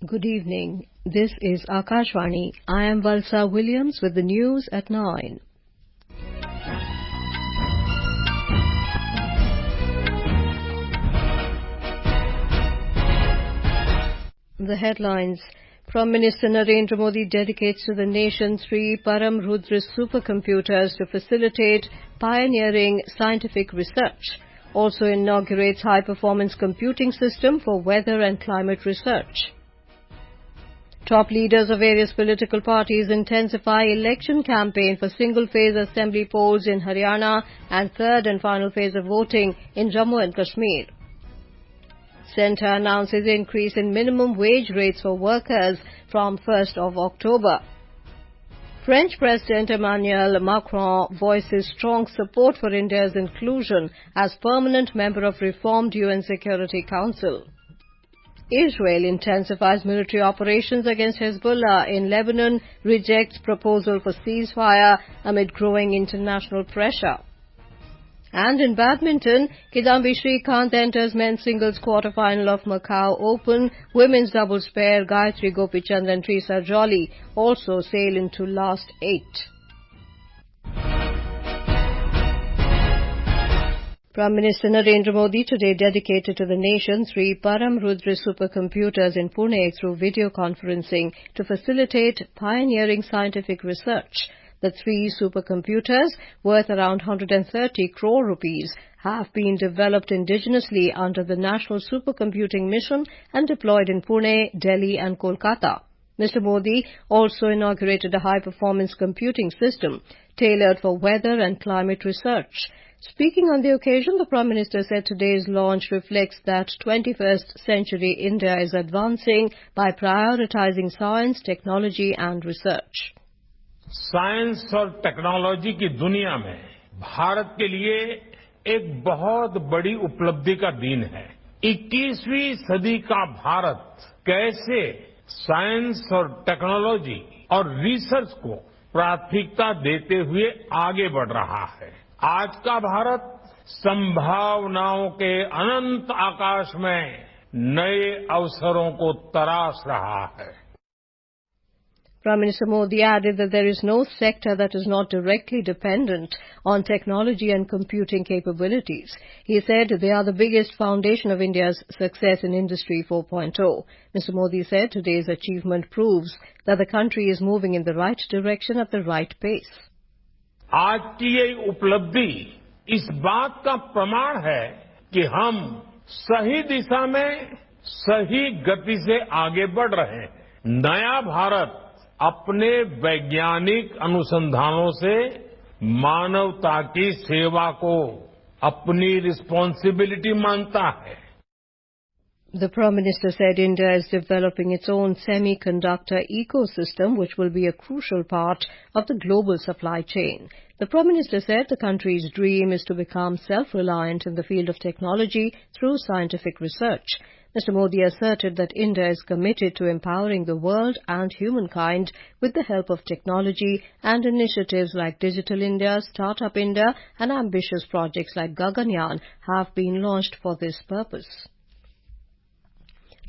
Good evening. This is Akashvani. I am Valsa Williams with the news at 9. The headlines. Prime Minister Narendra Modi dedicates to the nation 3 Param Rudra supercomputers to facilitate pioneering scientific research. Also inaugurates high-performance computing system for weather and climate research. Top leaders of various political parties intensify election campaign for single-phase assembly polls in Haryana and third and final phase of voting in Jammu and Kashmir. Centre announces increase in minimum wage rates for workers from 1st of October. French President Emmanuel Macron voices strong support for India's inclusion as permanent member of reformed UN Security Council. Israel intensifies military operations against Hezbollah in Lebanon, rejects proposal for ceasefire amid growing international pressure. And in badminton, Kidambi Srikanth enters men's singles quarterfinal of Macau Open. Women's doubles pair Gayatri, Gopichand and Treesa also sail into last 8. Prime Minister Narendra Modi today dedicated to the nation 3 Param Rudra supercomputers in Pune through video conferencing to facilitate pioneering scientific research. The 3 supercomputers, worth around 130 crore rupees, have been developed indigenously under the National Supercomputing Mission and deployed in Pune, Delhi and Kolkata. Mr. Modi also inaugurated a high-performance computing system tailored for weather and climate research. Speaking on the occasion, the Prime Minister said today's launch reflects that 21st century India is advancing by prioritizing science, technology and research. Science और technology की दुनिया में भारत के लिए एक बहुत बड़ी उपलब्धि का दिन है। 21वीं सदी का भारत कैसे साइंस और टेक्नोलॉजी और रिसर्च को प्राथमिकता देते हुए आगे बढ़ रहा है। आज का भारत संभावनाओं के अनंत आकाश में नए अवसरों को तराश रहा है। Prime Minister Modi added that there is no sector that is not directly dependent on technology and computing capabilities. He said they are the biggest foundation of India's success in Industry 4.0. Mr. Modi said today's achievement proves that the country is moving in the right direction at the right pace. आज की ये उपलब्धि इस बात का प्रमाण है कि हम सही दिशा में सही गति से आगे बढ़ रहे हैं। नया भारत अपने वैज्ञानिक अनुसंधानों से मानवता की सेवा को अपनी रिस्पांसिबिलिटी मानता है। The Prime Minister said India is developing its own semiconductor ecosystem, which will be a crucial part of the global supply chain. The Prime Minister said the country's dream is to become self-reliant in the field of technology through scientific research. Mr. Modi asserted that India is committed to empowering the world and humankind with the help of technology, and initiatives like Digital India, Startup India and ambitious projects like Gaganyaan have been launched for this purpose.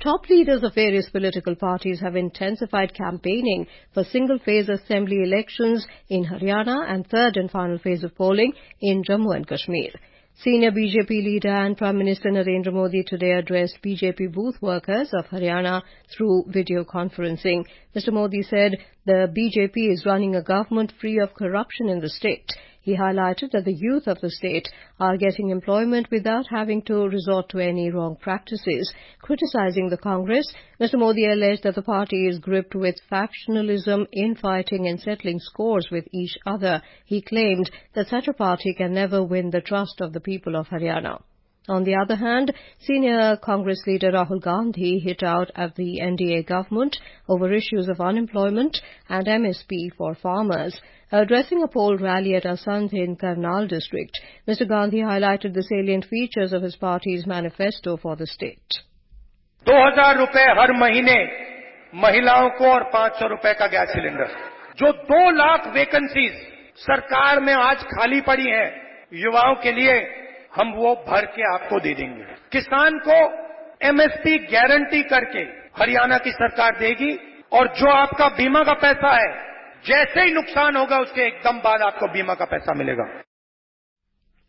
Top leaders of various political parties have intensified campaigning for single-phase assembly elections in Haryana and third and final phase of polling in Jammu and Kashmir. Senior BJP leader and Prime Minister Narendra Modi today addressed BJP booth workers of Haryana through video conferencing. Mr. Modi said the BJP is running a government free of corruption in the state. He highlighted that the youth of the state are getting employment without having to resort to any wrong practices. Criticizing the Congress, Mr. Modi alleged that the party is gripped with factionalism, infighting and settling scores with each other. He claimed that such a party can never win the trust of the people of Haryana. On the other hand, senior Congress leader Rahul Gandhi hit out at the NDA government over issues of unemployment and MSP for farmers. Addressing a poll rally at Asandh in Karnal district, Mr. Gandhi highlighted the salient features of his party's manifesto for the state. 2000 रुपए हर महीने महिलाओं को और 500 रुपए का gas cylinder. जो 2 lakh vacancies सरकार में आज खाली पड़ी हैं युवाओं के लिए, हम वो भर के आपको दे देंगे। किसान को एमएसपी गारंटी करके हरियाणा की सरकार देगी और जो आपका बीमा का पैसा है, जैसे ही नुकसान होगा उसके एकदम बाद आपको बीमा का पैसा मिलेगा।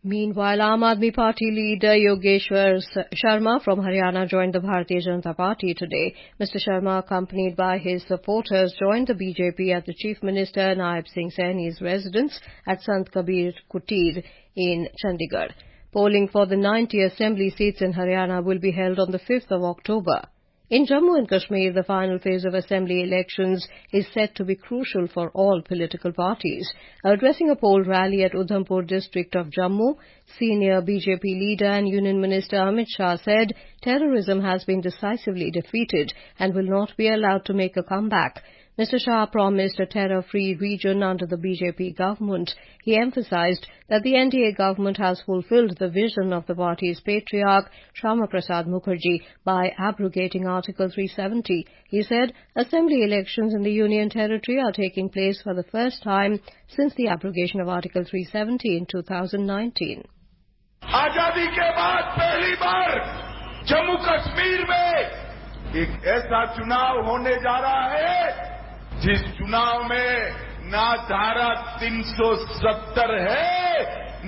Meanwhile, Aam Aadmi Party leader Yogeshwar Sharma from Haryana joined the Bharatiya Janata Party today. Mr. Sharma, accompanied by his supporters, joined the BJP at the Chief Minister Naib Singh Saini's residence at Sant Kabir Kutir in Chandigarh. Polling for the 90 assembly seats in Haryana will be held on the 5th of October. In Jammu and Kashmir, the final phase of assembly elections is set to be crucial for all political parties. Addressing a poll rally at Udhampur district of Jammu, senior BJP leader and Union Minister Amit Shah said terrorism has been decisively defeated and will not be allowed to make a comeback. Mr. Shah promised a terror-free region under the BJP government. He emphasized that the NDA government has fulfilled the vision of the party's patriarch, Shyama Prasad Mukherjee, by abrogating Article 370. He said assembly elections in the Union Territory are taking place for the first time since the abrogation of Article 370 in 2019. आजादी के बाद पहली बार जम्मू कश्मीर में एक ऐसा चुनाव होने जा रहा है जिस चुनाव में ना धारा 370 है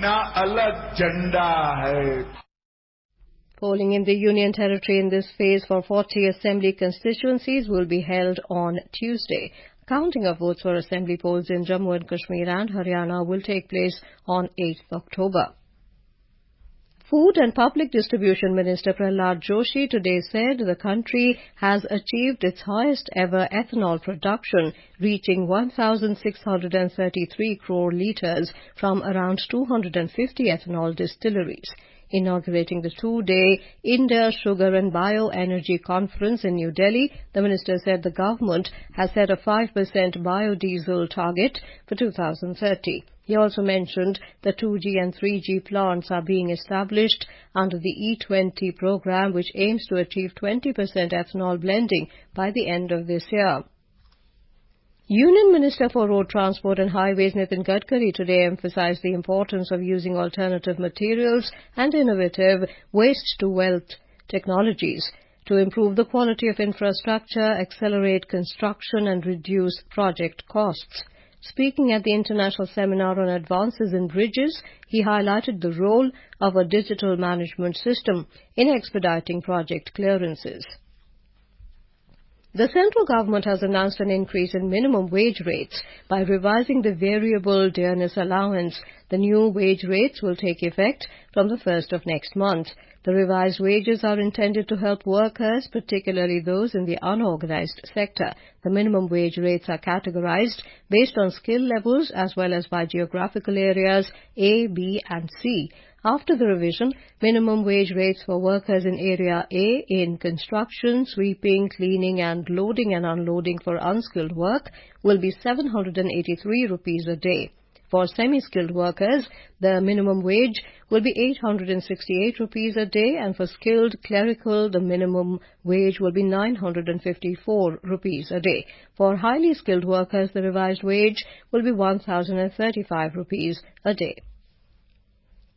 ना अलग झंडा है. Polling in the Union Territory in this phase for 40 assembly constituencies will be held on Tuesday. Counting of votes for assembly polls in Jammu and Kashmir and Haryana will take place on 8th October. Food and Public Distribution Minister Prahlad Joshi today said the country has achieved its highest ever ethanol production, reaching 1,633 crore litres from around 250 ethanol distilleries. Inaugurating the two-day India Sugar and Bioenergy Conference in New Delhi, the minister said the government has set a 5% biodiesel target for 2030. He also mentioned the 2G and 3G plants are being established under the E20 program, which aims to achieve 20% ethanol blending by the end of this year. Union Minister for Road Transport and Highways Nitin Gadkari today emphasized the importance of using alternative materials and innovative waste-to-wealth technologies to improve the quality of infrastructure, accelerate construction and reduce project costs. Speaking at the International Seminar on Advances in Bridges, he highlighted the role of a digital management system in expediting project clearances. The central government has announced an increase in minimum wage rates by revising the variable dearness allowance. The new wage rates will take effect from the 1st of next month. The revised wages are intended to help workers, particularly those in the unorganized sector. The minimum wage rates are categorized based on skill levels as well as by geographical areas A, B and C. After the revision, minimum wage rates for workers in Area A in construction, sweeping, cleaning and loading and unloading for unskilled work will be 783 rupees a day. For semi-skilled workers, the minimum wage will be 868 rupees a day, and for skilled clerical, the minimum wage will be 954 rupees a day. For highly skilled workers, the revised wage will be 1,035 rupees a day.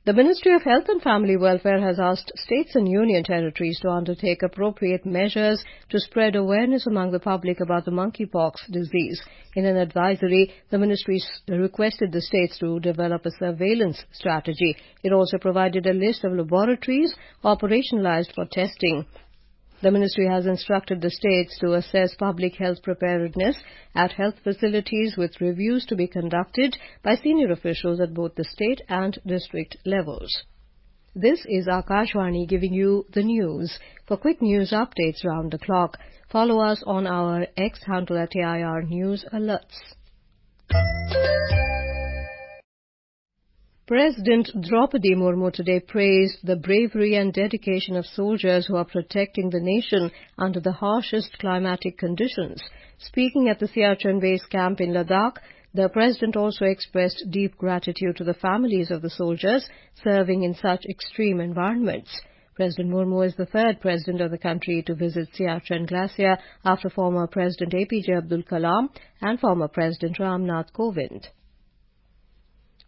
The Ministry of Health and Family Welfare has asked states and union territories to undertake appropriate measures to spread awareness among the public about the monkeypox disease. In an advisory, the ministry requested the states to develop a surveillance strategy. It also provided a list of laboratories operationalized for testing. The ministry has instructed the states to assess public health preparedness at health facilities, with reviews to be conducted by senior officials at both the state and district levels. This is Akashvani giving you the news. For quick news updates round the clock, follow us on our X handle at AIR News Alerts. President Draupadi Murmu today praised the bravery and dedication of soldiers who are protecting the nation under the harshest climatic conditions. Speaking at the Siachen base camp in Ladakh, the President also expressed deep gratitude to the families of the soldiers serving in such extreme environments. President Murmu is the third president of the country to visit Siachen Glacier after former President APJ Abdul Kalam and former President Ram Nath Kovind.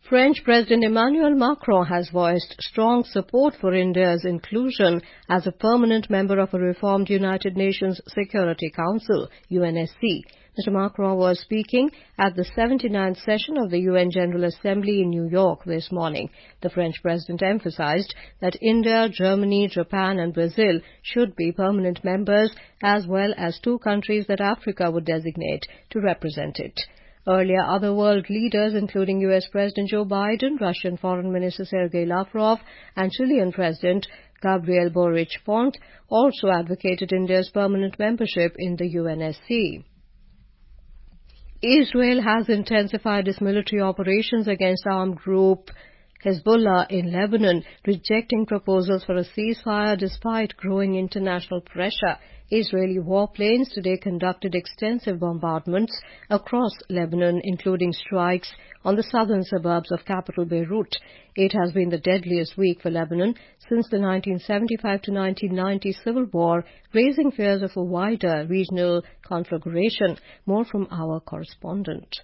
French President Emmanuel Macron has voiced strong support for India's inclusion as a permanent member of a reformed United Nations Security Council, UNSC. Mr. Macron was speaking at the 79th session of the UN General Assembly in New York this morning. The French president emphasized that India, Germany, Japan and Brazil should be permanent members, as well as 2 countries that Africa would designate to represent it. Earlier, other world leaders, including U.S. President Joe Biden, Russian Foreign Minister Sergei Lavrov, and Chilean President Gabriel Boric Font, also advocated India's permanent membership in the UNSC. Israel has intensified its military operations against armed group Hezbollah in Lebanon, rejecting proposals for a ceasefire despite growing international pressure. Israeli warplanes today conducted extensive bombardments across Lebanon, including strikes on the southern suburbs of capital Beirut. It has been the deadliest week for Lebanon since the 1975 to 1990 civil war, raising fears of a wider regional conflagration. More from our correspondent.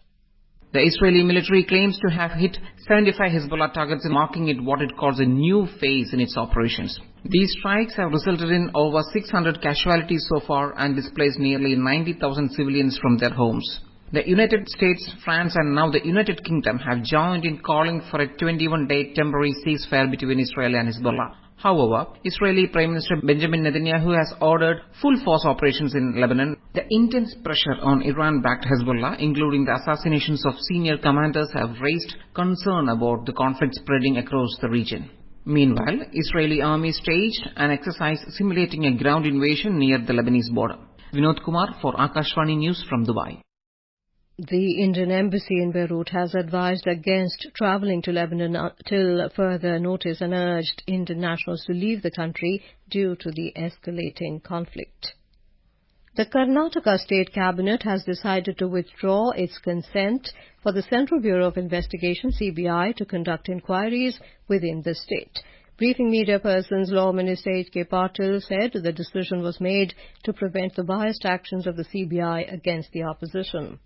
The Israeli military claims to have hit 75 Hezbollah targets, marking it what it calls a new phase in its operations. These strikes have resulted in over 600 casualties so far and displaced nearly 90,000 civilians from their homes. The United States, France and now the United Kingdom have joined in calling for a 21-day temporary ceasefire between Israel and Hezbollah. However, Israeli Prime Minister Benjamin Netanyahu has ordered full-force operations in Lebanon. The intense pressure on Iran-backed Hezbollah, including the assassinations of senior commanders, have raised concern about the conflict spreading across the region. Meanwhile, Israeli army staged an exercise simulating a ground invasion near the Lebanese border. Vinod Kumar for Akashvani News from Dubai. The Indian embassy in Beirut has advised against travelling to Lebanon till further notice and urged Indian nationals to leave the country due to the escalating conflict. The Karnataka State Cabinet has decided to withdraw its consent for the Central Bureau of Investigation (CBI) to conduct inquiries within the state. Briefing media persons, Law Minister H.K. Patil said the decision was made to prevent the biased actions of the CBI against the opposition.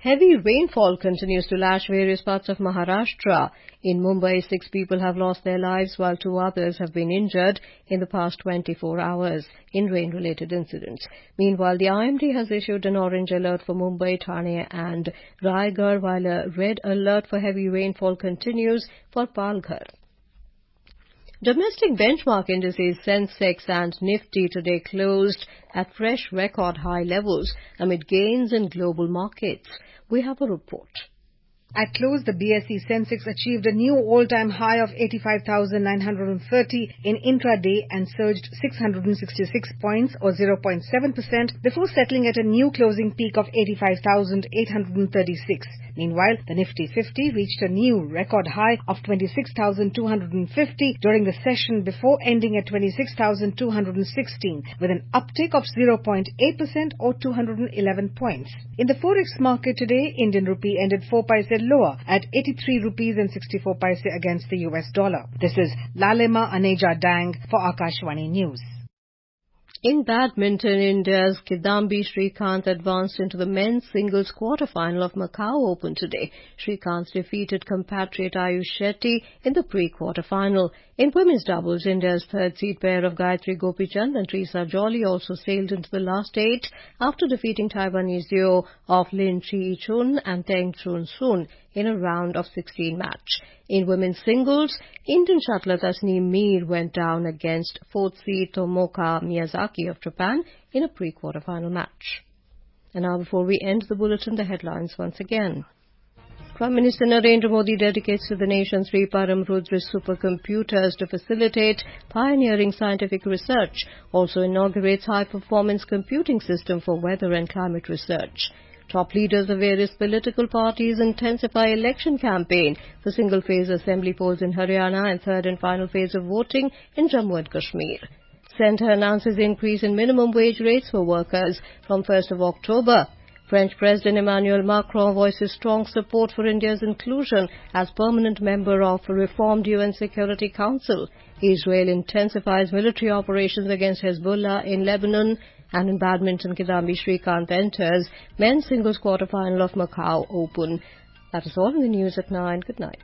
Heavy rainfall continues to lash various parts of Maharashtra. In Mumbai, 6 people have lost their lives while 2 others have been injured in the past 24 hours in rain-related incidents. Meanwhile, the IMD has issued an orange alert for Mumbai, Thane and Raigad, while a red alert for heavy rainfall continues for Palghar. Domestic benchmark indices Sensex and Nifty today closed at fresh record high levels amid gains in global markets. We have a report. At close, the BSE Sensex achieved a new all-time high of 85,930 in intraday and surged 666 points or 0.7% before settling at a new closing peak of 85,836. Meanwhile, the Nifty 50 reached a new record high of 26,250 during the session before ending at 26,216 with an uptick of 0.8% or 211 points. In the Forex market today, Indian rupee ended 4 paise lower at 83 rupees and 64 paise against the US dollar. This is Lalema Aneja Dang for Akashvani News. In badminton, India's Kidambi Srikanth advanced into the men's singles quarterfinal of Macau Open today. Srikanth defeated compatriot Ayush Shetty in the pre-quarterfinal. In women's doubles, India's third-seed pair of Gayatri Gopichand and Treesa also sailed into the last 8 after defeating Taiwanese duo of Lin Chi-chun and Teng Chun-sun in a round of 16 match. In women's singles, Indian shuttler Tasneem Mir went down against 4th seed Tomoka Miyazaki of Japan in a pre-quarterfinal match. And now, before we end the bulletin, the headlines once again. Prime Minister Narendra Modi dedicates to the nation 3 Param Rudra supercomputers to facilitate pioneering scientific research. Also inaugurates high-performance computing system for weather and climate research. Top leaders of various political parties intensify election campaign for single-phase assembly polls in Haryana and third and final phase of voting in Jammu and Kashmir. Centre announces increase in minimum wage rates for workers from 1st of October. French President Emmanuel Macron voices strong support for India's inclusion as permanent member of a reformed UN Security Council. Israel intensifies military operations against Hezbollah in Lebanon. And in badminton, Kidambi Srikanth enters men's singles quarterfinal of Macau Open. That is all in the news at 9. Good night.